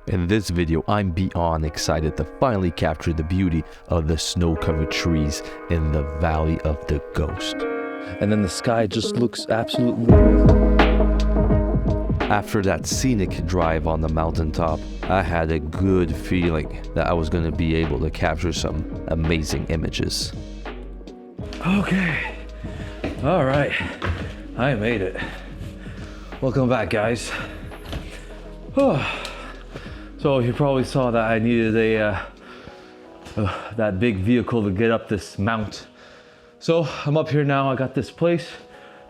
In this video, I'm beyond excited to finally capture the beauty of the snow-covered trees in the Valley of the Ghost. And then the sky just looks absolutely amazing. After that scenic drive on the mountaintop, I had a good feeling that I was going to be able to capture some amazing images. Okay, all right, I made it. Welcome back, guys. So you probably saw that I needed that big vehicle to get up this mount. So I'm up here now. I got this place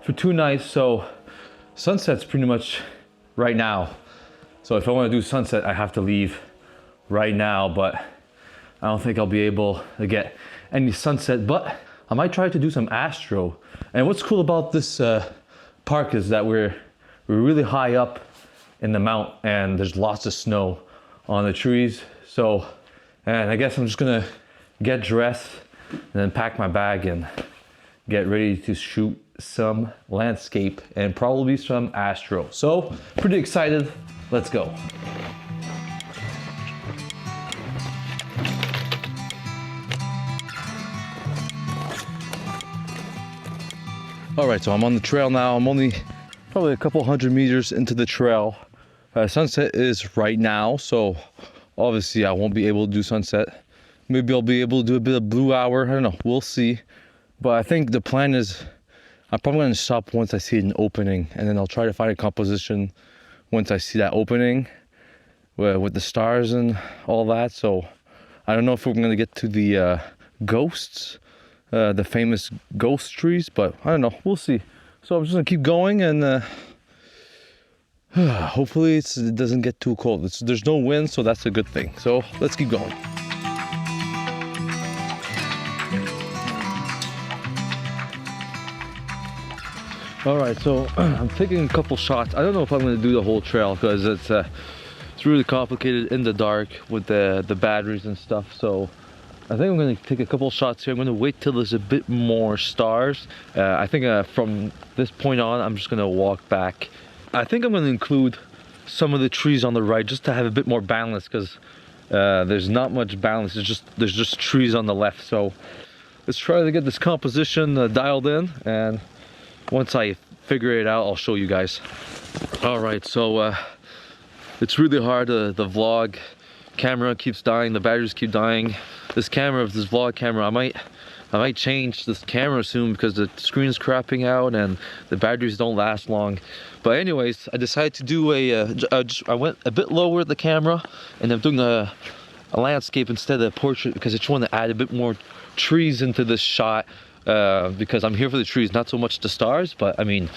for 2 nights. So sunset's pretty much right now. So if I want to do sunset, I have to leave right now, but I don't think I'll be able to get any sunset, but I might try to do some astro. And what's cool about this park is that we're really high up in the mount and there's lots of snow on the trees. So, and I guess I'm just gonna get dressed and then pack my bag and get ready to shoot some landscape and probably some astro. So pretty excited, let's go. All right, so I'm on the trail now. I'm only probably a couple 100 meters into the trail. Sunset is right now, so obviously I won't be able to do sunset. Maybe I'll be able to do a bit of blue hour, I don't know, we'll see. But I think the plan is I'm probably gonna stop once I see an opening, and then I'll try to find a composition once I see that opening with the stars and all that. So I don't know if we're gonna get to the ghosts, the famous ghost trees, but I don't know, we'll see. So I'm just gonna keep going and hopefully it doesn't get too cold. There's no wind, so that's a good thing. So let's keep going. All right, so I'm taking a couple shots. I don't know if I'm gonna do the whole trail because it's really complicated in the dark with the batteries and stuff. So I think I'm gonna take a couple shots here. I'm gonna wait till there's a bit more stars. I think from this point on, I'm just gonna walk back. I think I'm gonna include some of the trees on the right just to have a bit more balance, because there's not much balance. There's just trees on the left. So let's try to get this composition dialed in, and once I figure it out, I'll show you guys. All right, so it's really hard. The vlog camera keeps dying, the batteries keep dying. This vlog camera, I might change this camera soon because the screen's crapping out and the batteries don't last long. But anyways, I decided to do I went a bit lower with the camera, and I'm doing a landscape instead of a portrait because I just want to add a bit more trees into this shot, because I'm here for the trees, not so much the stars, but I mean,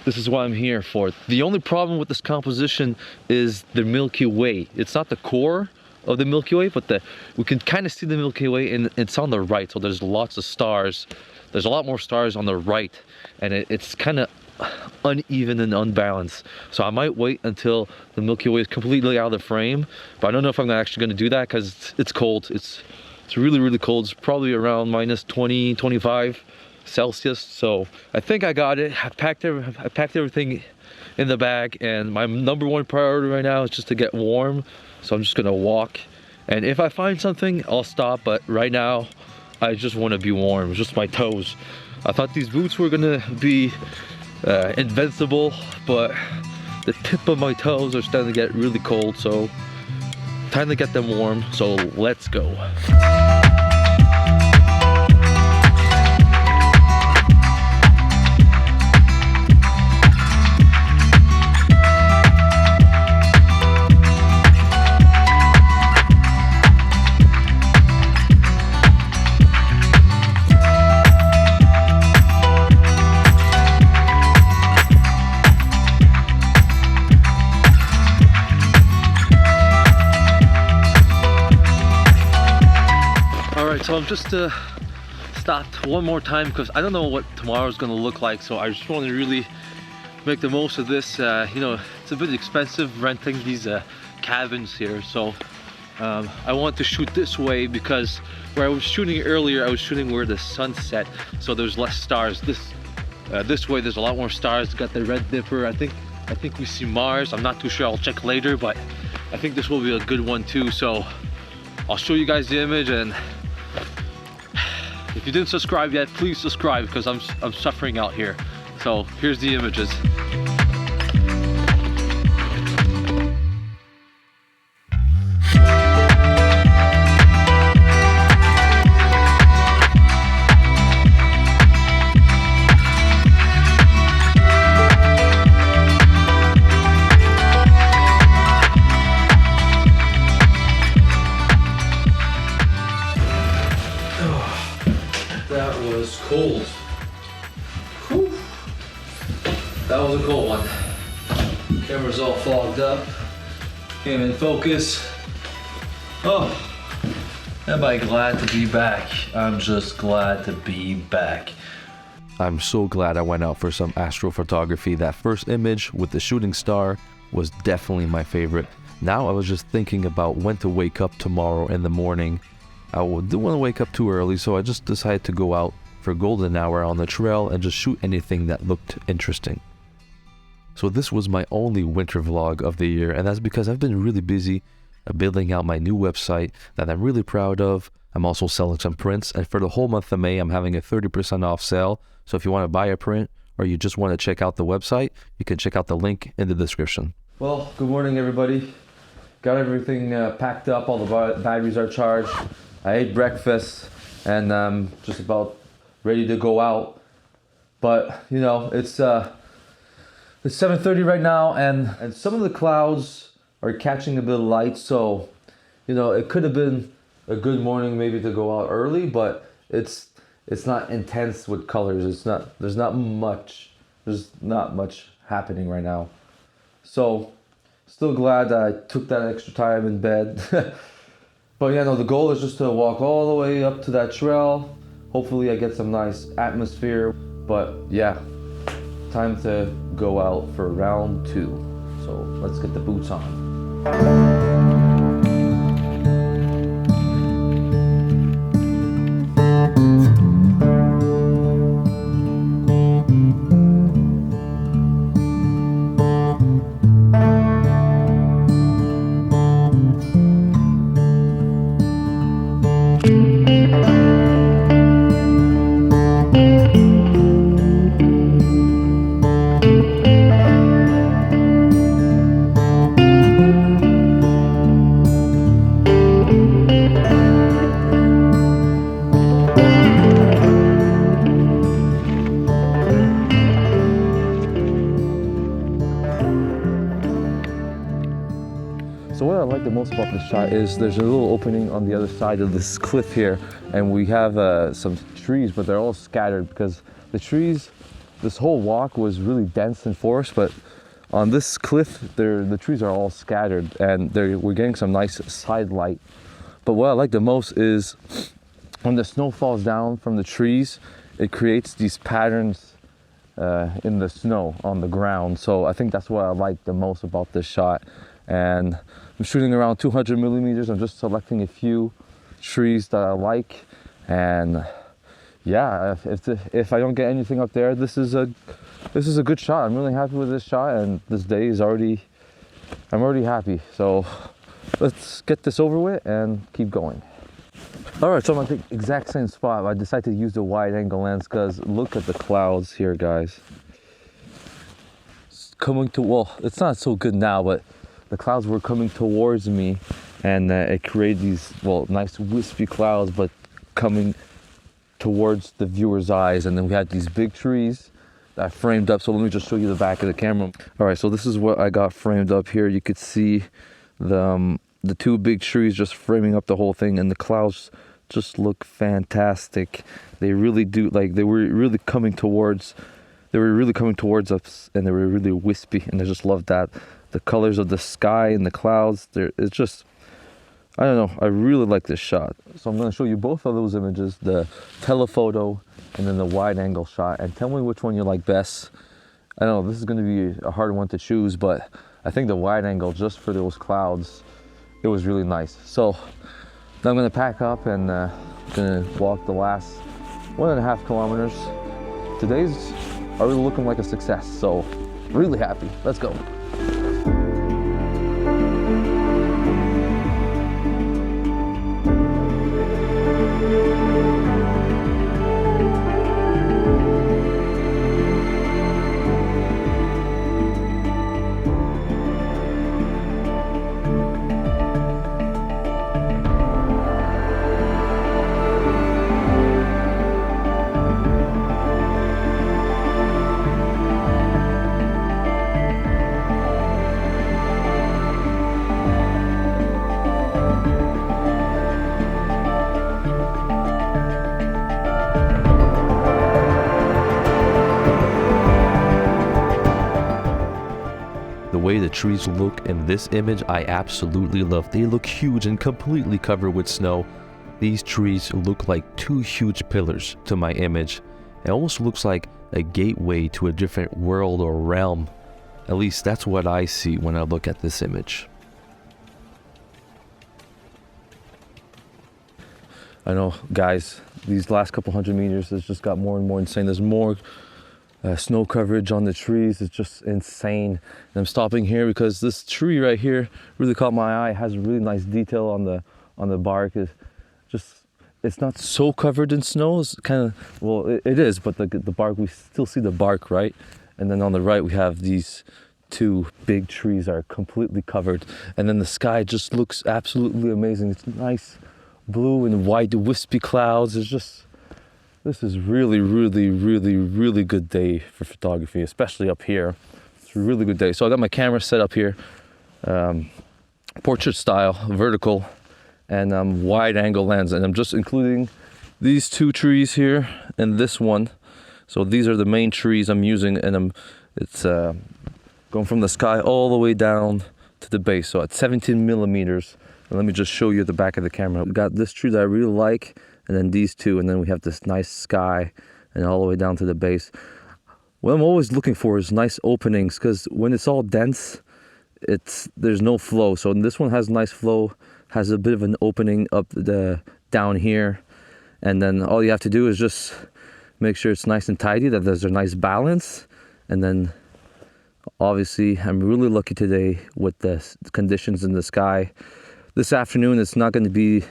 this is what I'm here for. The only problem with this composition is the Milky Way. It's not the core of the Milky Way, but we can kind of see the Milky Way, and it's on the right, so there's lots of stars. There's a lot more stars on the right, and it's kind of uneven and unbalanced. So I might wait until the Milky Way is completely out of the frame, but I don't know if I'm actually going to do that because it's cold. It's really, really cold. It's probably around minus 20, 25 Celsius. So I think I got it. I packed everything in the bag, and my number one priority right now is just to get warm. So I'm just gonna walk, and if I find something, I'll stop. But right now, I just want to be warm. Just my toes. I thought these boots were gonna be invincible, but the tip of my toes are starting to get really cold. So time to get them warm. So let's go. So I'm just stopped one more time because I don't know what tomorrow's gonna look like, so I just want to really make the most of this. You know, it's a bit expensive renting these cabins here, so I want to shoot this way because where I was shooting earlier, I was shooting where the sun set, so there's less stars. This way there's a lot more stars. Got the Red Dipper. I think we see Mars. I'm not too sure, I'll check later, but I think this will be a good one too. So I'll show you guys the image, and if you didn't subscribe yet, please subscribe because I'm suffering out here. So here's the images. That was cold. Whew. That was a cold one. Camera's all fogged up. Came in focus. Oh, am I glad to be back? I'm just glad to be back. I'm so glad I went out for some astrophotography. That first image with the shooting star was definitely my favorite. Now I was just thinking about when to wake up tomorrow in the morning. I didn't want to wake up too early, so I just decided to go out for golden hour on the trail and just shoot anything that looked interesting. So this was my only winter vlog of the year, and that's because I've been really busy building out my new website that I'm really proud of. I'm also selling some prints, and for the whole month of May, I'm having a 30% off sale. So if you want to buy a print or you just want to check out the website, you can check out the link in the description. Well, good morning everybody. Got everything packed up, all the batteries are charged. I ate breakfast and I'm just about ready to go out. But you know, it's 7:30 right now, and some of the clouds are catching a bit of light, so you know, it could have been a good morning maybe to go out early, but it's not intense with colors. There's not much happening right now. So still glad I took that extra time in bed. But yeah, no, the goal is just to walk all the way up to that trail. Hopefully I get some nice atmosphere. But yeah, time to go out for round 2. So let's get the boots on. So what I like the most about this shot is there's a little opening on the other side of this cliff here, and we have some trees, but they're all scattered because the trees, this whole walk was really dense and forest, but on this cliff, the trees are all scattered, and we're getting some nice side light. But what I like the most is when the snow falls down from the trees, it creates these patterns in the snow on the ground. So I think that's what I like the most about this shot. And I'm shooting around 200 millimeters. I'm just selecting a few trees that I like, and yeah, if I don't get anything up there, this is a good shot. I'm really happy with this shot, and this day is I'm already happy. So let's get this over with and keep going. All right, so I'm at the exact same spot. I decided to use the wide angle lens because look at the clouds here, guys. It's it's not so good now, but the clouds were coming towards me, and it created these nice wispy clouds, but coming towards the viewer's eyes. And then we had these big trees that framed up. So let me just show you the back of the camera. All right, so this is what I got framed up here. You could see the two big trees just framing up the whole thing, and the clouds just look fantastic. They really do. Like, they were really coming towards us, and they were really wispy, and I just love that. The colors of the sky and the clouds, it's just, I don't know, I really like this shot. So I'm going to show you both of those images, the telephoto and then the wide angle shot, and tell me which one you like best. I know this is going to be a hard one to choose, but I think the wide angle, just for those clouds, it was really nice. So now I'm going to pack up and going to walk the last 1.5 kilometers. Today's already looking like a success, so really happy. Let's go. way the trees look in this image, I absolutely love. They look huge and completely covered with snow. These trees look like two huge pillars to my image. It almost looks like a gateway to a different world or realm. At least that's what I see when I look at this image. I know, guys, these last couple hundred meters has just got more and more insane. There's more snow coverage on the trees. It's just insane. And I'm stopping here because this tree right here really caught my eye. It has a really nice detail on the bark. It's not so covered in snow. It's kind of, well, it is, but the bark, we still see the bark, right? And then on the right, we have these two big trees that are completely covered. And then the sky just looks absolutely amazing. It's nice blue and white wispy clouds. This is really, really, really, really good day for photography, especially up here. It's a really good day. So I got my camera set up here, portrait style, vertical, and wide angle lens. And I'm just including these two trees here and this one. So these are the main trees I'm using, and it's going from the sky all the way down to the base. So at 17 millimeters. And let me just show you the back of the camera. We got this tree that I really like, and then these two, and then we have this nice sky and all the way down to the base. What I'm always looking for is nice openings, because when it's all dense, there's no flow. So this one has nice flow, has a bit of an opening up down here, and then all you have to do is just make sure it's nice and tidy, that there's a nice balance. And then obviously I'm really lucky today with the conditions in the sky. This afternoon it's not going to be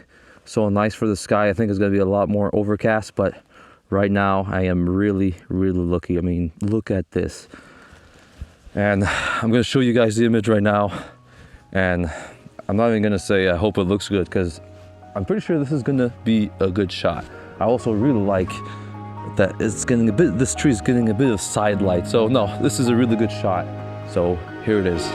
so nice for the sky. I think it's going to be a lot more overcast, but right now I am really, really lucky. I mean, look at this. And I'm going to show you guys the image right now, and I'm not even going to say I hope it looks good, because I'm pretty sure this is going to be a good shot. I also really like that this tree is getting a bit of side light. So no, this is a really good shot. So here it is.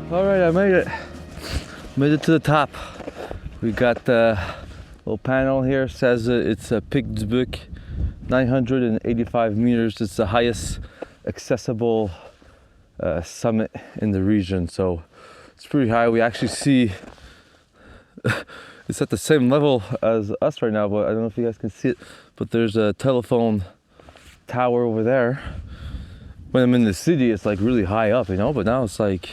All right, I made it. Made it to the top. We got the little panel here, says it's a Pic du Buc, 985 meters. It's the highest accessible summit in the region, so it's pretty high. We actually see it's at the same level as us right now, but I don't know if you guys can see it, but there's a telephone tower over there. When I'm in the city, it's like really high up, you know, but now it's like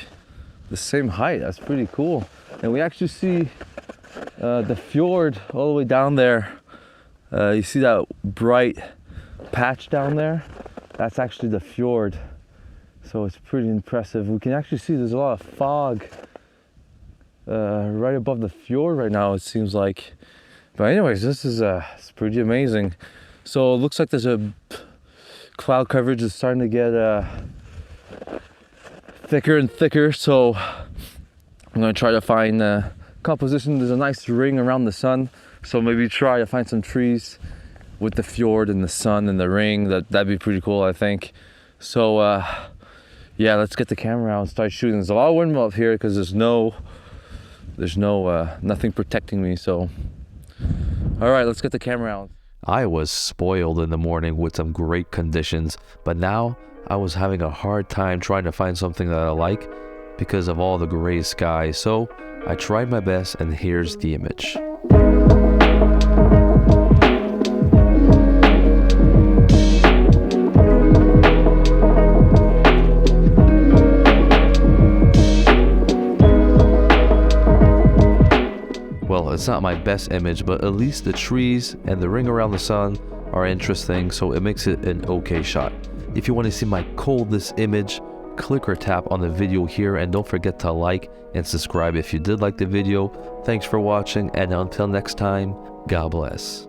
the same height. That's pretty cool. And we actually see the fjord all the way down there. You see that bright patch down there? That's actually the fjord. So it's pretty impressive. We can actually see there's a lot of fog right above the fjord right now, it seems like. But anyways, this is it's pretty amazing. So it looks like there's a cloud coverage is starting to get thicker and thicker, so I'm going to try to find composition. There's a nice ring around the sun, so maybe try to find some trees with the fjord and the sun and the ring. That'd be pretty cool, I think. So yeah, let's get the camera out and start shooting. There's a lot of wind up here because there's nothing protecting me. So all right, let's get the camera out. I was spoiled in the morning with some great conditions, but now I was having a hard time trying to find something that I like because of all the gray sky. So I tried my best, and here's the image. Well, it's not my best image, but at least the trees and the ring around the sun are interesting, so it makes it an okay shot. If you want to see my coldest image, click or tap on the video here, and don't forget to like and subscribe if you did like the video. Thanks for watching, and until next time, God bless.